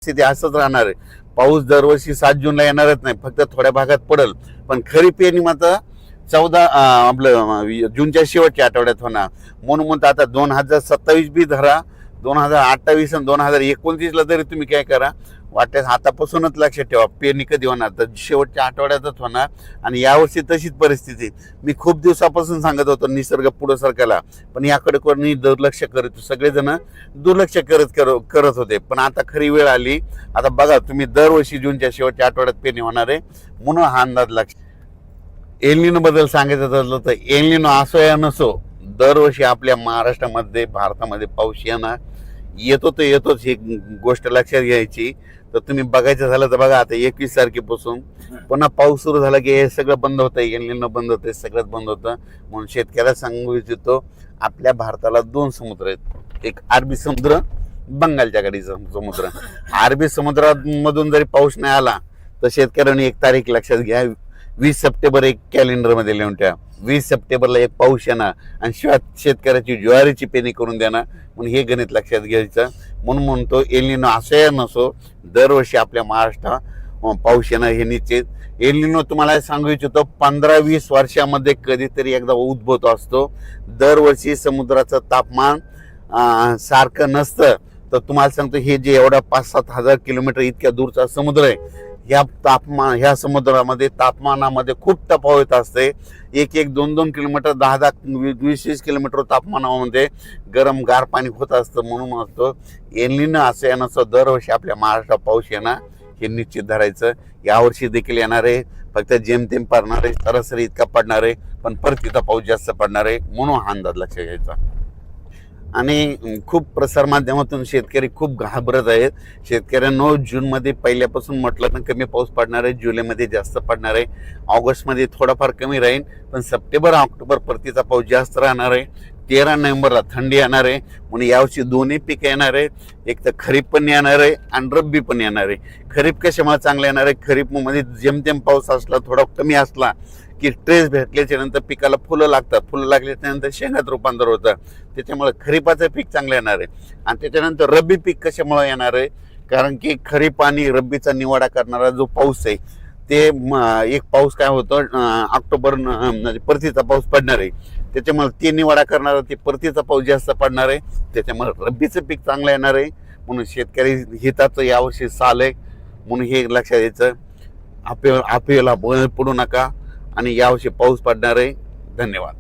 स्थिती असंच राहणार आहे. पाऊस दरवर्षी 7 जूनला येणारच नाही, फक्त थोड्या भागात पडेल. पण खरीप पेरणी मात्र 14 आपलं जूनच्या शेवटच्या आठवड्यात होणार. म्हणून आता 2027 बी धरा, 2028 आणि 2029ला तरी तुम्ही काय करा, वाटल्यास आतापासूनच लक्षात ठेवा पेरणी कधी होणार तर शेवटच्या आठवड्यातच होणार. आणि यावर्षी तशीच परिस्थिती. मी खूप दिवसापासून सांगत होतो निसर्ग पुढं सरकायला, पण याकडे कोणी दुर्लक्ष करत, सगळेजण दुर्लक्ष करत होते. पण आता खरी वेळ आली. आता बघा तुम्ही, दरवर्षी जूनच्या शेवटच्या आठवड्यात पेरणी होणार आहे, म्हणून हा अंदाज लक्ष. एल निनो बद्दल सांगायचं ठरलं तर एल निनो असो या नसो, दरवर्षी आपल्या महाराष्ट्रामध्ये, भारतामध्ये पाऊस येतो तर येतोच, ही गोष्ट लक्षात घ्यायची. तर तुम्ही बघायचं झालं तर बघा, आता 21 तारखेपासून पुन्हा पाऊस सुरू झाला की हे सगळं बंद होतं, एल निनो बंद होतं, सगळंच बंद होतं. म्हणून शेतकऱ्याला सांगू इच्छितो, आपल्या भारताला 2 समुद्र आहेत, एक अरबी समुद्र, बंगालच्या खाडीचा समुद्र. अरबी समुद्रामधून जरी पाऊस नाही आला तर शेतकऱ्यांनी एक तारीख लक्षात घ्या, 20 सप्टेंबर एक कॅलेंडरमध्ये लिहून ठेवा. 20 सप्टेंबरला एक पाऊस येणार आणि शेतकऱ्याची ज्वारीची पेरणी करून देणार. म्हणून हे गणित लक्षात घ्यायचं. म्हणून म्हणतो एल निनो असो या नसो, दरवर्षी आपल्या महाराष्ट्रात पाऊस येणार हे निश्चित. एल निनो तुम्हाला सांगू इच्छितो 15-20 वर्षामध्ये कधीतरी एकदा उद्भवत असतो. दरवर्षी समुद्राचं तापमान सारखं नसतं. तर तुम्हाला सांगतो, हे जे एवढा 5-7 हजार किलोमीटर इतक्या दूरचा समुद्र आहे, ह्या समुद्रामध्ये तापमानामध्ये खूप तफावत असते. 1-2 किलोमीटर, 10-10, 20-20 किलोमीटर तापमानामध्ये गरम गार पाणी होत असतं. म्हणून असतो एल निनो असं येण्याचं दरवर्षी आपल्या महाराष्ट्रात पाऊस येणार हे निश्चित धरायचं. यावर्षी देखील येणार आहे, फक्त जेमतेम पडणार आहे, सरासरी इतका पडणार आहे, पण परतीचा पाऊस जास्त पडणार आहे. म्हणून हा अंदाज लक्षात घ्यायचा. आणि खूप प्रसारमाध्यमातून शेतकरी खूप घाबरत आहेत. शेतकऱ्यांनो, जूनमध्ये पहिल्यापासून म्हटलं तर कमी पाऊस पडणार आहे, जुलैमध्ये जास्त पडणार आहे, ऑगस्टमध्ये थोडाफार कमी राहील, पण सप्टेंबर ऑक्टोबर परतीचा पाऊस जास्त राहणार आहे. 13 नोव्हेंबरला थंडी येणार आहे. म्हणून यावर्षी दोन्ही पिकं येणार आहे, एक तर खरीप पण येणार आहे आणि रब्बी पण येणार आहे. खरीप कशामुळे चांगलं येणार आहे, खरीपमध्ये जेमतेम पाऊस असला, थोडा कमी असला की ट्रेस भेटल्याच्या नंतर पिकाला फुलं लागतात, फुलं लागल्याच्या नंतर शेंगात रूपांतर होतं. त्याच्यामुळे खरीपाचं पीक चांगलं येणार आहे. आणि त्याच्यानंतर रब्बी पीक कशामुळे येणार आहे, कारण की खरीप आणि रब्बीचा निवाडा करणारा जो पाऊस आहे, ते एक पाऊस काय होतं, ऑक्टोबर म्हणजे परतीचा पाऊस पडणार आहे, त्याच्यामुळे ते निवाडा करणारा ते परतीचा पाऊस जास्त पडणार आहे. त्याच्यामुळे रब्बीचं पीक चांगलं येणार आहे. म्हणून शेतकरी हिताचं यावर्षी साल आहे, म्हणून हे लक्षात द्यायचं. अफवेला बळी पडू नका. आणि यावर्षी पाऊस पडणार आहे. धन्यवाद.